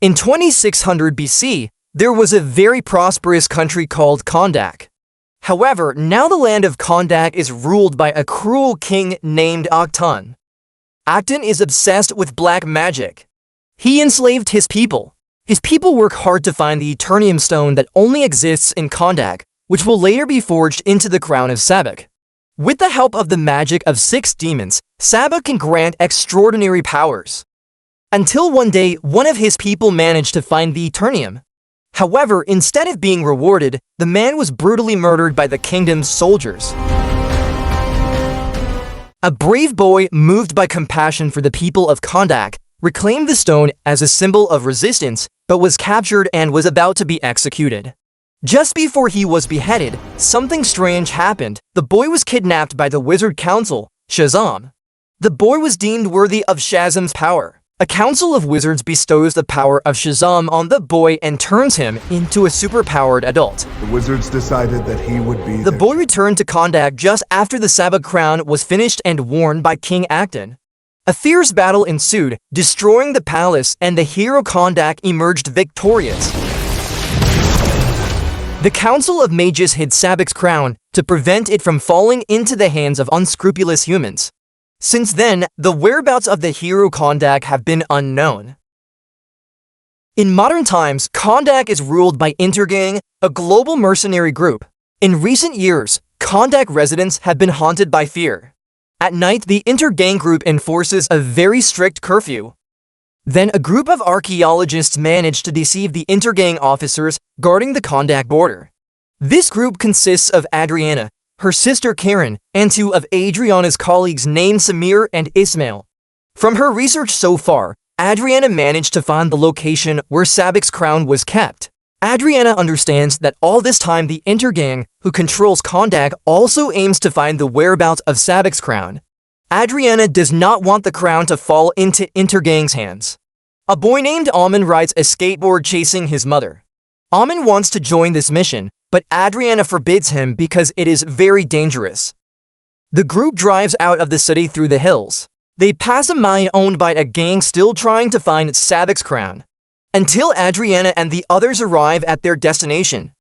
In 2600 BC, there was a very prosperous country called Kondak. However, now the land of Kondak is ruled by a cruel king named Akhtun. Akhtun is obsessed with black magic. He enslaved his people. His people work hard to find the Eternium stone that only exists in Kondak, which will later be forged into the crown of Sabak. With the help of the magic of 6 demons, Sabak can grant extraordinary powers. Until one day, one of his people managed to find the Eternium. However, instead of being rewarded, the man was brutally murdered by the kingdom's soldiers. A brave boy, moved by compassion for the people of Kondak, reclaimed the stone as a symbol of resistance, but was captured and was about to be executed. Just before he was beheaded, something strange happened. The boy was kidnapped by the wizard council, Shazam. The boy was deemed worthy of Shazam's power. A council of wizards bestows the power of Shazam on the boy and turns him into a superpowered adult. The wizards decided that he would be The boy returned to Kondak just after the Sabak crown was finished and worn by King Akhtun. A fierce battle ensued, destroying the palace, and the hero Kondak emerged victorious. The Council of Mages hid Sabak's crown to prevent it from falling into the hands of unscrupulous humans. Since then, the whereabouts of the hero Kondak have been unknown. In modern times, Kondak is ruled by Intergang, a global mercenary group. In recent years, Kondak residents have been haunted by fear. At night, the Intergang group enforces a very strict curfew. Then a group of archaeologists managed to deceive the Intergang officers guarding the Kondak border. This group consists of Adriana, her sister Karen, and 2 of Adriana's colleagues named Samir and Ismail. From her research so far, Adriana managed to find the location where Sabak's crown was kept. Adriana understands that all this time the Intergang, who controls Kondak, also aims to find the whereabouts of Sabak's crown. Adriana does not want the crown to fall into Intergang's hands. A boy named Amin rides a skateboard chasing his mother. Amin wants to join this mission, but Adriana forbids him because it is very dangerous. The group drives out of the city through the hills. They pass a mine owned by a gang still trying to find Sabak's crown, until Adriana and the others arrive at their destination.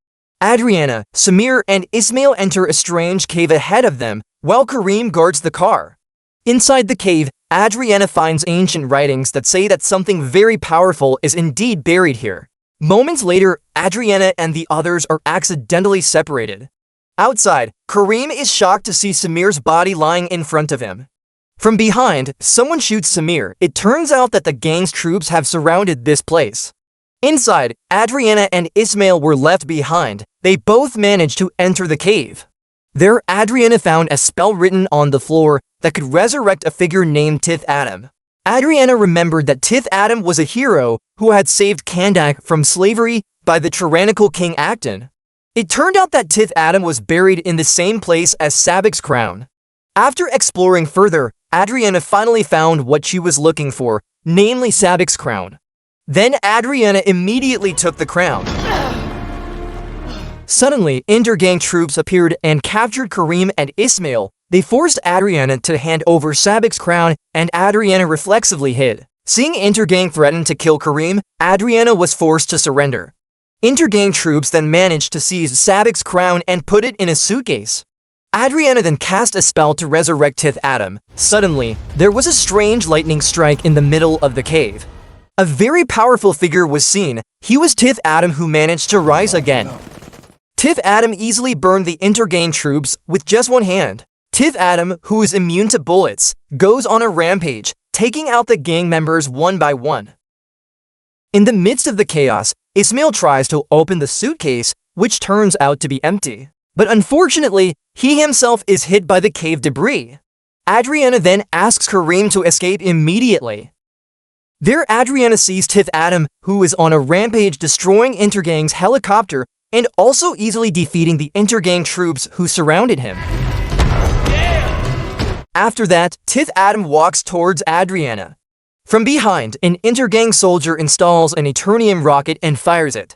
Adriana, Samir, and Ismail enter a strange cave ahead of them, while Kareem guards the car. Inside the cave, Adriana finds ancient writings that say that something very powerful is indeed buried here. Moments later, Adriana and the others are accidentally separated. Outside, Kareem is shocked to see Samir's body lying in front of him. From behind, someone shoots Samir. It turns out that the gang's troops have surrounded this place. Inside, Adriana and Ismail were left behind. They both managed to enter the cave. There, Adriana found a spell written on the floor that could resurrect a figure named Tith Adam. Adriana remembered that Tith Adam was a hero who had saved Kondak from slavery by the tyrannical King Akhtun. It turned out that Tith Adam was buried in the same place as Sabak's crown. After exploring further, Adriana finally found what she was looking for, namely Sabak's crown. Then Adriana immediately took the crown. Suddenly, Intergang troops appeared and captured Kareem and Ismail. They forced Adriana to hand over Sabak's crown, and Adriana reflexively hid. Seeing Intergang threaten to kill Kareem, Adriana was forced to surrender. Intergang troops then managed to seize Sabak's crown and put it in a suitcase. Adriana then cast a spell to resurrect Tith Adam. Suddenly, there was a strange lightning strike in the middle of the cave. A very powerful figure was seen. He was Tith Adam, who managed to rise again. Tith Adam easily burned the Intergang troops with just one hand. Tith Adam, who is immune to bullets, goes on a rampage, taking out the gang members one by one. In the midst of the chaos, Ismail tries to open the suitcase, which turns out to be empty. But unfortunately, he himself is hit by the cave debris. Adriana then asks Kareem to escape immediately. There, Adriana sees Tith Adam, who is on a rampage destroying Intergang's helicopter and also easily defeating the Intergang troops who surrounded him. After that, Tith Adam walks towards Adriana. From behind, an Intergang soldier installs an Eternium rocket and fires it.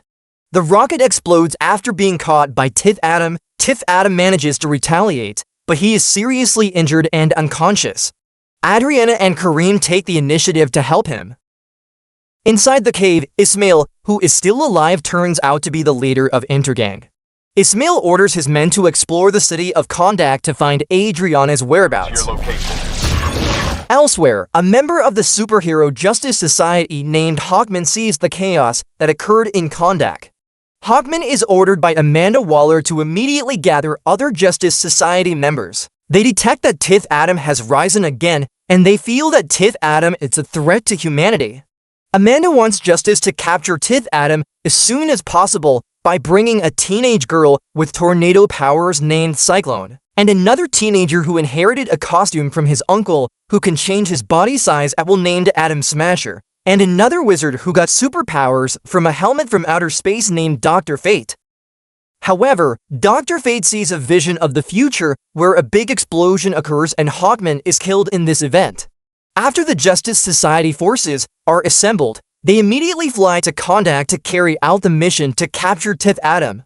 The rocket explodes after being caught by Tith Adam. Tith Adam manages to retaliate, but he is seriously injured and unconscious. Adriana and Kareem take the initiative to help him. Inside the cave, Ismail, who is still alive, turns out to be the leader of Intergang. Ismail orders his men to explore the city of Kondak to find Adriana's whereabouts. Elsewhere, a member of the superhero Justice Society named Hawkman sees the chaos that occurred in Kondak. Hawkman is ordered by Amanda Waller to immediately gather other Justice Society members. They detect that Tith Adam has risen again, and they feel that Tith Adam is a threat to humanity. Amanda wants Justice to capture Tith Adam as soon as possible by bringing a teenage girl with tornado powers named Cyclone, and another teenager who inherited a costume from his uncle who can change his body size at will named Adam Smasher, and another wizard who got superpowers from a helmet from outer space named Dr. Fate. However, Dr. Fate sees a vision of the future where a big explosion occurs and Hawkman is killed in this event. After the Justice Society forces are assembled, they immediately fly to Kondak to carry out the mission to capture Tith Adam.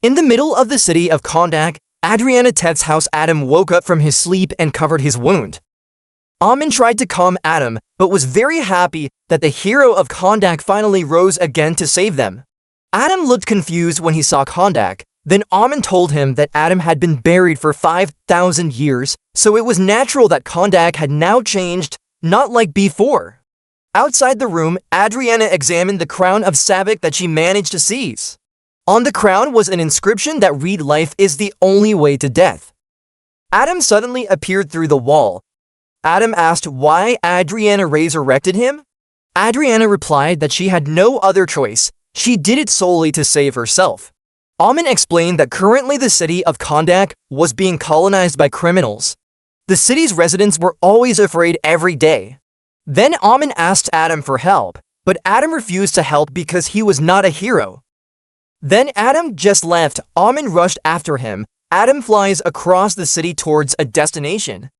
In the middle of the city of Kondak, Adriana Teth's house, Adam woke up from his sleep and covered his wound. Amin tried to calm Adam, but was very happy that the hero of Kondak finally rose again to save them. Adam looked confused when he saw Kondak. Then Amin told him that Adam had been buried for 5,000 years, so it was natural that Kondak had now changed, not like before. Outside the room, Adriana examined the crown of Sabbac that she managed to seize. On the crown was an inscription that read, "Life is the only way to death." Adam suddenly appeared through the wall. Adam asked why Adriana resurrected him. Adriana replied that she had no other choice. She did it solely to save herself. Amin explained that currently the city of Kondak was being colonized by criminals. The city's residents were always afraid every day. Then Amin asked Adam for help, but Adam refused to help because he was not a hero. Then Adam just left. Amin rushed after him. Adam flies across the city towards a destination.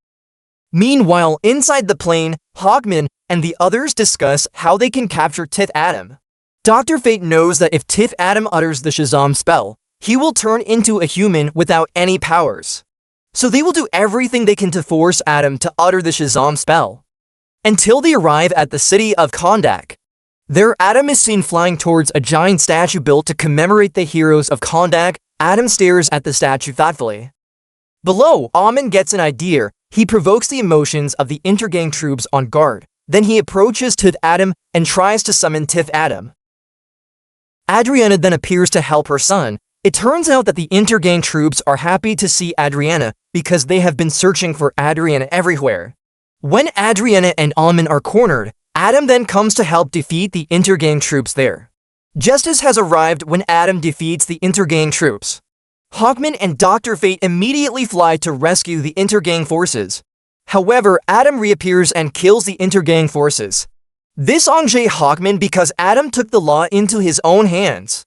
Meanwhile, inside the plane, Hawkman and the others discuss how they can capture Tith Adam. Dr. Fate knows that if Tith Adam utters the Shazam spell, he will turn into a human without any powers. So they will do everything they can to force Adam to utter the Shazam spell. Until they arrive at the city of Kondak. There, Adam is seen flying towards a giant statue built to commemorate the heroes of Kondak. Adam stares at the statue thoughtfully. Below, Amin gets an idea. He provokes the emotions of the Intergang troops on guard. Then he approaches Tith Adam and tries to summon Tith Adam. Adriana then appears to help her son. It turns out that the Intergang troops are happy to see Adriana because they have been searching for Adriana everywhere. When Adriana and Amin are cornered, Adam then comes to help defeat the Intergang troops there. Justice has arrived when Adam defeats the Intergang troops. Hawkman and Dr. Fate immediately fly to rescue the Intergang forces. However, Adam reappears and kills the Intergang forces. This engages Hawkman because Adam took the law into his own hands.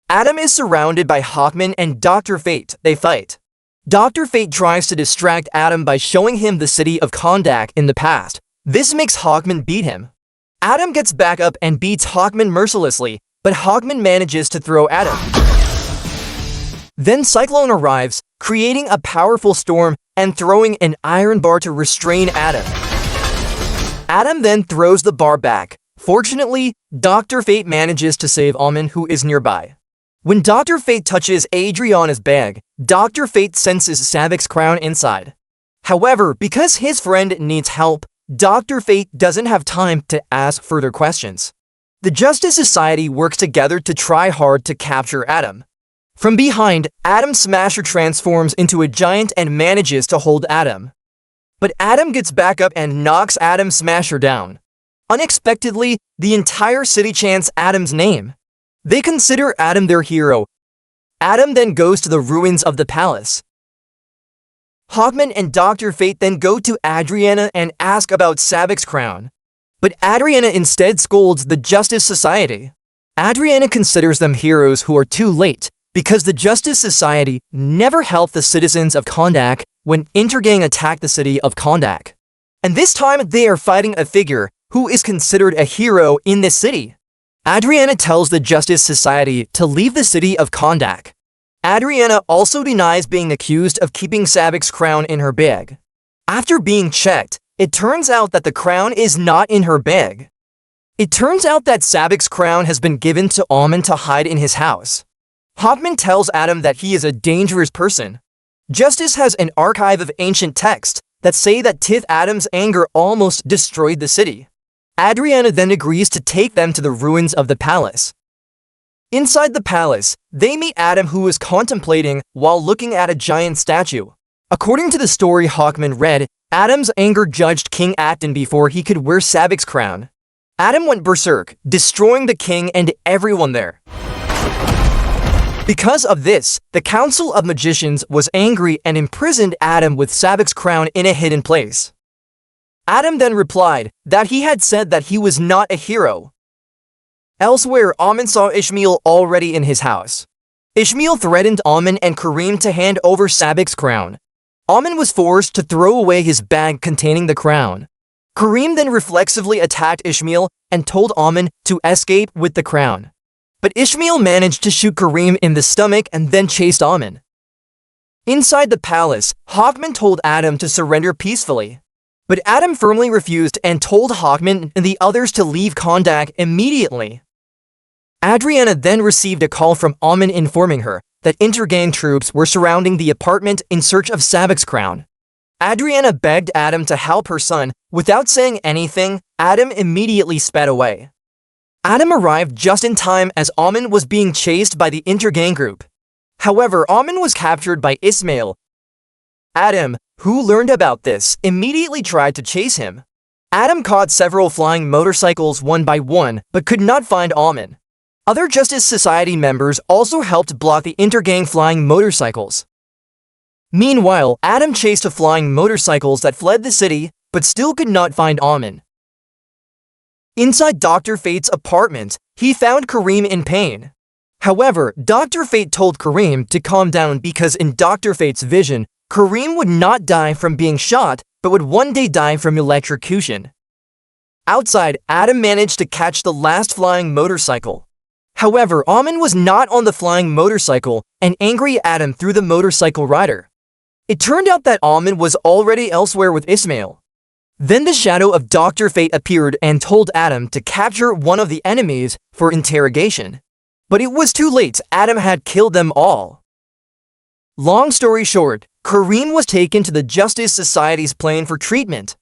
Adam is surrounded by Hawkman and Dr. Fate. They fight. Dr. Fate tries to distract Adam by showing him the city of Kondak in the past. This makes Hawkman beat him. Adam gets back up and beats Hawkman mercilessly, but Hawkman manages to throw Adam. Then Cyclone arrives, creating a powerful storm and throwing an iron bar to restrain Adam. Adam then throws the bar back. Fortunately, Dr. Fate manages to save Amin, who is nearby. When Dr. Fate touches Adriana's bag, Dr. Fate senses Sabbac's crown inside. However, because his friend needs help, Dr. Fate doesn't have time to ask further questions. The Justice Society works together to try hard to capture Adam. From behind, Adam Smasher transforms into a giant and manages to hold Adam. But Adam gets back up and knocks Adam Smasher down. Unexpectedly, the entire city chants Adam's name. They consider Adam their hero. Adam then goes to the ruins of the palace. Hawkman and Dr. Fate then go to Adriana and ask about Sabbac's crown. But Adriana instead scolds the Justice Society. Adriana considers them heroes who are too late, because the Justice Society never helped the citizens of Kondak when Intergang attacked the city of Kondak. And this time they are fighting a figure who is considered a hero in this city. Adriana tells the Justice Society to leave the city of Kondak. Adriana also denies being accused of keeping Sabbac's crown in her bag. After being checked, it turns out that the crown is not in her bag. It turns out that Sabic's crown has been given to Amen to hide in his house. Hawkman tells Adam that he is a dangerous person. Justice has an archive of ancient texts that say that Tith Adam's anger almost destroyed the city. Adriana then agrees to take them to the ruins of the palace. Inside the palace, they meet Adam, who is contemplating while looking at a giant statue. According to the story Hawkman read, Adam's anger judged King Acton before he could wear Sabic's crown. Adam went berserk, destroying the king and everyone there. Because of this, the Council of Magicians was angry and imprisoned Adam with Sabic's crown in a hidden place. Adam then replied that he had said that he was not a hero. Elsewhere, Amen saw Ishmael already in his house. Ishmael threatened Amen and Kareem to hand over Sabic's crown. Amen was forced to throw away his bag containing the crown. Kareem then reflexively attacked Ishmael and told Amen to escape with the crown. But Ishmael managed to shoot Kareem in the stomach and then chased Amen. Inside the palace, Hawkman told Adam to surrender peacefully. But Adam firmly refused and told Hawkman and the others to leave Kondak immediately. Adriana then received a call from Amen informing her that intergang troops were surrounding the apartment in search of Sabic's crown. Adriana begged Adam to help her son. Without saying anything, Adam immediately sped away. Adam arrived just in time as Amen was being chased by the intergang group. However, Amen was captured by Ismail. Adam, who learned about this, immediately tried to chase him. Adam caught several flying motorcycles one by one, but could not find Amen. Other Justice Society members also helped block the intergang flying motorcycles. Meanwhile, Adam chased the flying motorcycles that fled the city, but still could not find Amen. Inside Dr. Fate's apartment, he found Kareem in pain. However, Dr. Fate told Kareem to calm down because in Dr. Fate's vision, Kareem would not die from being shot, but would one day die from electrocution. Outside, Adam managed to catch the last flying motorcycle. However, Amen was not on the flying motorcycle, and angry Adam threw the motorcycle rider. It turned out that Amen was already elsewhere with Ismail. Then the shadow of Dr. Fate appeared and told Adam to capture one of the enemies for interrogation. But it was too late, Adam had killed them all. Long story short, Kareem was taken to the Justice Society's plane for treatment.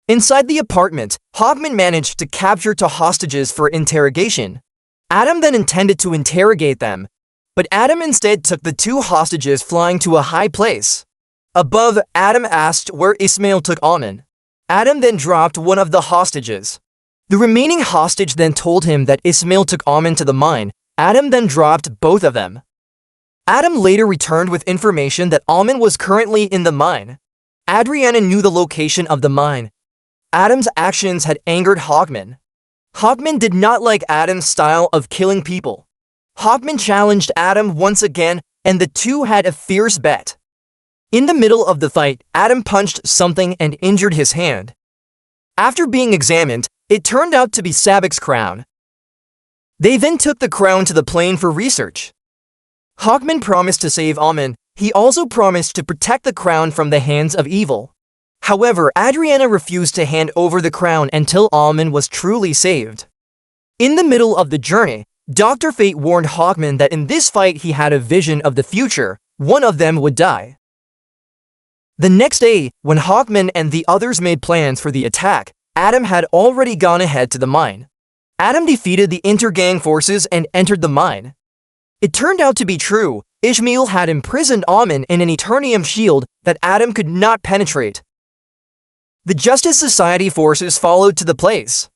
Inside the apartment, Hawkman managed to capture two hostages for interrogation. Adam then intended to interrogate them, but Adam instead took the two hostages flying to a high place. Above, Adam asked where Ismail took Amen. Adam then dropped one of the hostages. The remaining hostage then told him that Ismail took Amen to the mine. Adam then dropped both of them. Adam later returned with information that Amen was currently in the mine. Adriana knew the location of the mine. Adam's actions had angered Hawkman. Hawkman did not like Adam's style of killing people. Hawkman challenged Adam once again, and the two had a fierce bet. In the middle of the fight, Adam punched something and injured his hand. After being examined, it turned out to be Sabic's crown. They then took the crown to the plane for research. Hawkman promised to save Amen. He also promised to protect the crown from the hands of evil. However, Adriana refused to hand over the crown until Amen was truly saved. In the middle of the journey, Dr. Fate warned Hawkman that in this fight he had a vision of the future. One of them would die. The next day, when Hawkman and the others made plans for the attack, Adam had already gone ahead to the mine. Adam defeated the intergang forces and entered the mine. It turned out to be true. Ishmael had imprisoned Amen in an Eternium shield that Adam could not penetrate. The Justice Society forces followed to the place.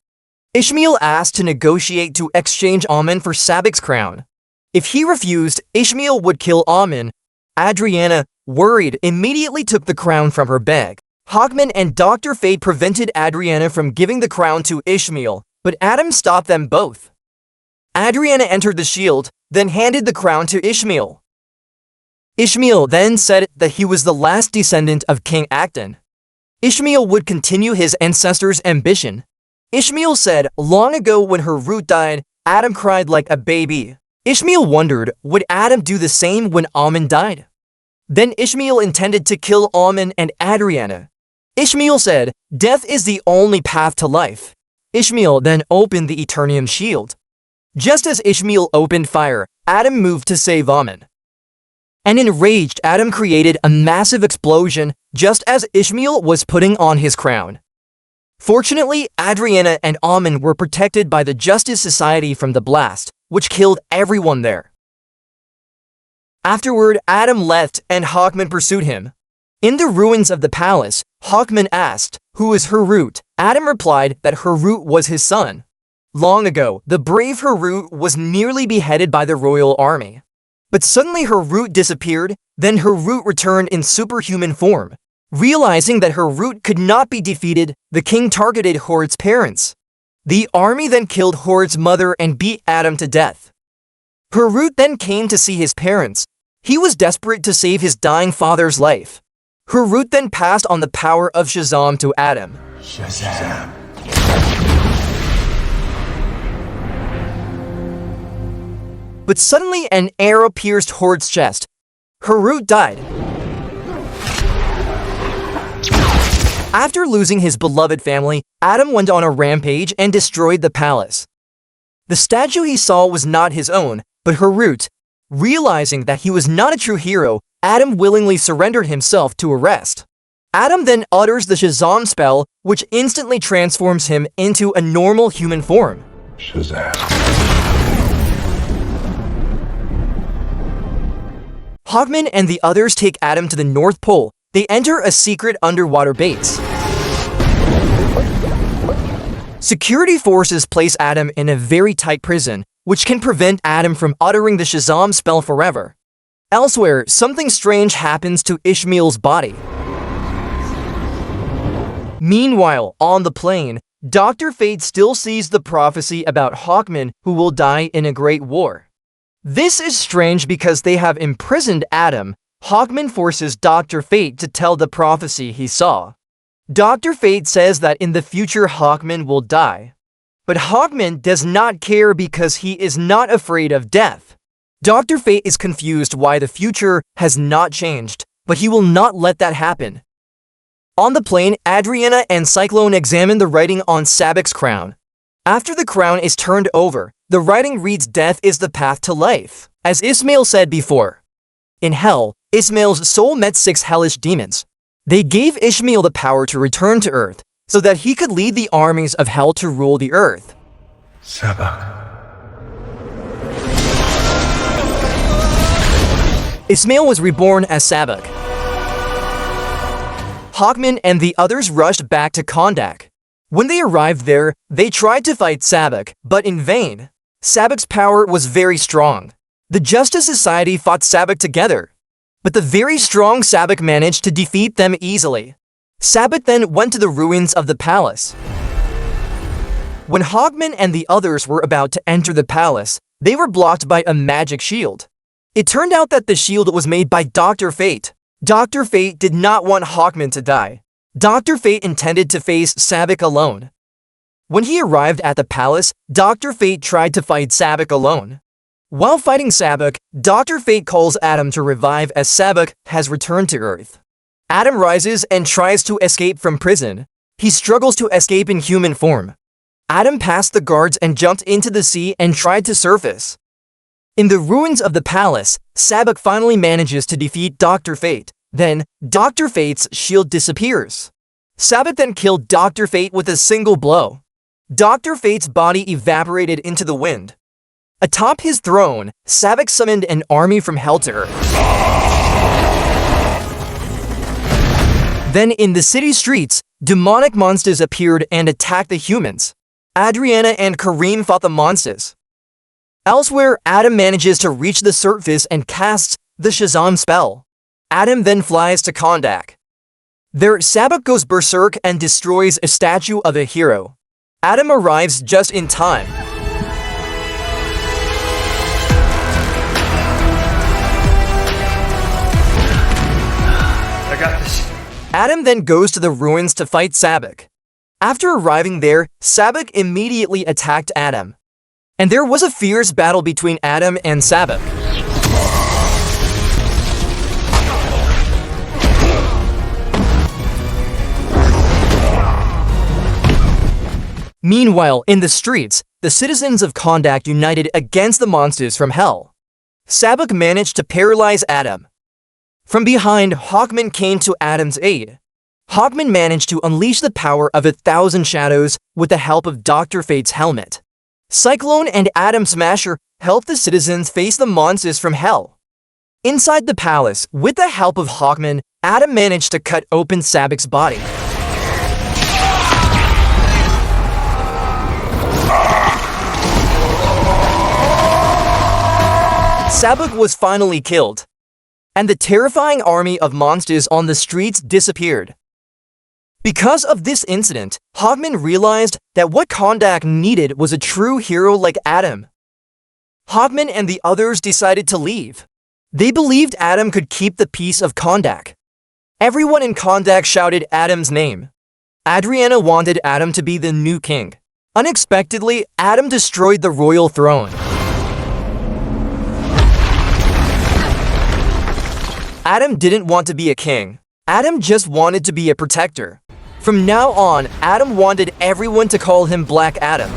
Ishmael asked to negotiate to exchange Amen for Sabic's crown. If he refused, Ishmael would kill Amen. Adriana, worried, immediately took the crown from her bag. Hawkman and Dr. Fate prevented Adriana from giving the crown to Ishmael, but Adam stopped them both. Adriana entered the shield, then handed the crown to Ishmael. Ishmael then said that he was the last descendant of King Acton. Ishmael would continue his ancestors' ambition. Ishmael said, long ago when her root died, Adam cried like a baby. Ishmael wondered, would Adam do the same when Amen died? Then Ishmael intended to kill Amen and Adriana. Ishmael said, death is the only path to life. Ishmael then opened the Eternium shield. Just as Ishmael opened fire, Adam moved to save Ammon. And enraged, Adam created a massive explosion just as Ishmael was putting on his crown. Fortunately, Adriana and Ammon were protected by the Justice Society from the blast, which killed everyone there. Afterward, Adam left and Hawkman pursued him. In the ruins of the palace, Hawkman asked, "Who is Harut?" Adam replied that Harut was his son. Long ago, the brave Harut was nearly beheaded by the royal army. But suddenly Harut disappeared, then Harut returned in superhuman form. Realizing that Harut could not be defeated, the king targeted Horut's parents. The army then killed Horut's mother and beat Adam to death. Harut then came to see his parents. He was desperate to save his dying father's life. Harut then passed on the power of Shazam to Adam. Shazam. But suddenly an arrow pierced Horut's chest. Harut died. After losing his beloved family, Adam went on a rampage and destroyed the palace. The statue he saw was not his own, but Harut. Realizing that he was not a true hero, Adam willingly surrendered himself to arrest. Adam then utters the Shazam spell, which instantly transforms him into a normal human form. Shazam. Hawkman and the others take Adam to the North Pole. They enter a secret underwater base. Security forces place Adam in a very tight prison, which can prevent Adam from uttering the Shazam spell forever. Elsewhere, something strange happens to Ishmael's body. Meanwhile, on the plane, Dr. Fate still sees the prophecy about Hawkman who will die in a great war. This is strange because they have imprisoned Adam. Hawkman forces Dr. Fate to tell the prophecy he saw. Dr. Fate says that in the future Hawkman will die. But Hawkman does not care because he is not afraid of death. Dr. Fate is confused why the future has not changed, but he will not let that happen. On the plane, Adriana and Cyclone examine the writing on Sabac's crown. After the crown is turned over, the writing reads death is the path to life, as Ishmael said before. In hell, Ishmael's soul met 6 hellish demons. They gave Ishmael the power to return to Earth, so that he could lead the armies of hell to rule the Earth. Sabac. Ishmael was reborn as Sabac. Hawkman and the others rushed back to Kondak. When they arrived there, they tried to fight Sabac, but in vain. Sabac's power was very strong. The Justice Society fought Sabac together, but the very strong Sabac managed to defeat them easily. Sabac then went to the ruins of the palace. When Hawkman and the others were about to enter the palace, they were blocked by a magic shield. It turned out that the shield was made by Dr. Fate. Dr. Fate did not want Hawkman to die. Dr. Fate intended to face Sabac alone. When he arrived at the palace, Dr. Fate tried to fight Sabac alone. While fighting Sabac, Dr. Fate calls Adam to revive as Sabac has returned to Earth. Adam rises and tries to escape from prison. He struggles to escape in human form. Adam passed the guards and jumped into the sea and tried to surface. In the ruins of the palace, Sabac finally manages to defeat Dr. Fate. Then, Dr. Fate's shield disappears. Sabac then killed Dr. Fate with a single blow. Dr. Fate's body evaporated into the wind. Atop his throne, Sabac summoned an army from hell to Earth. Then in the city streets, demonic monsters appeared and attacked the humans. Adriana and Kareem fought the monsters. Elsewhere, Adam manages to reach the surface and casts the Shazam spell. Adam then flies to Kondak. There, Sabac goes berserk and destroys a statue of a hero. Adam arrives just in time. I got this. Adam then goes to the ruins to fight Sabac. After arriving there, Sabac immediately attacked Adam. And there was a fierce battle between Adam and Sabac. Meanwhile, in the streets, the citizens of Kondak united against the monsters from hell. Sabak managed to paralyze Adam. From behind, Hawkman came to Adam's aid. Hawkman managed to unleash the power of 1,000 shadows with the help of Dr. Fate's helmet. Cyclone and Atom Smasher helped the citizens face the monsters from hell. Inside the palace, with the help of Hawkman, Adam managed to cut open Sabak's body. Sabak was finally killed, and the terrifying army of monsters on the streets disappeared. Because of this incident, Hawkman realized that what Kondak needed was a true hero like Adam. Hawkman and the others decided to leave. They believed Adam could keep the peace of Kondak. Everyone in Kondak shouted Adam's name. Adriana wanted Adam to be the new king. Unexpectedly, Adam destroyed the royal throne. Adam didn't want to be a king. Adam just wanted to be a protector. From now on, Adam wanted everyone to call him Black Adam.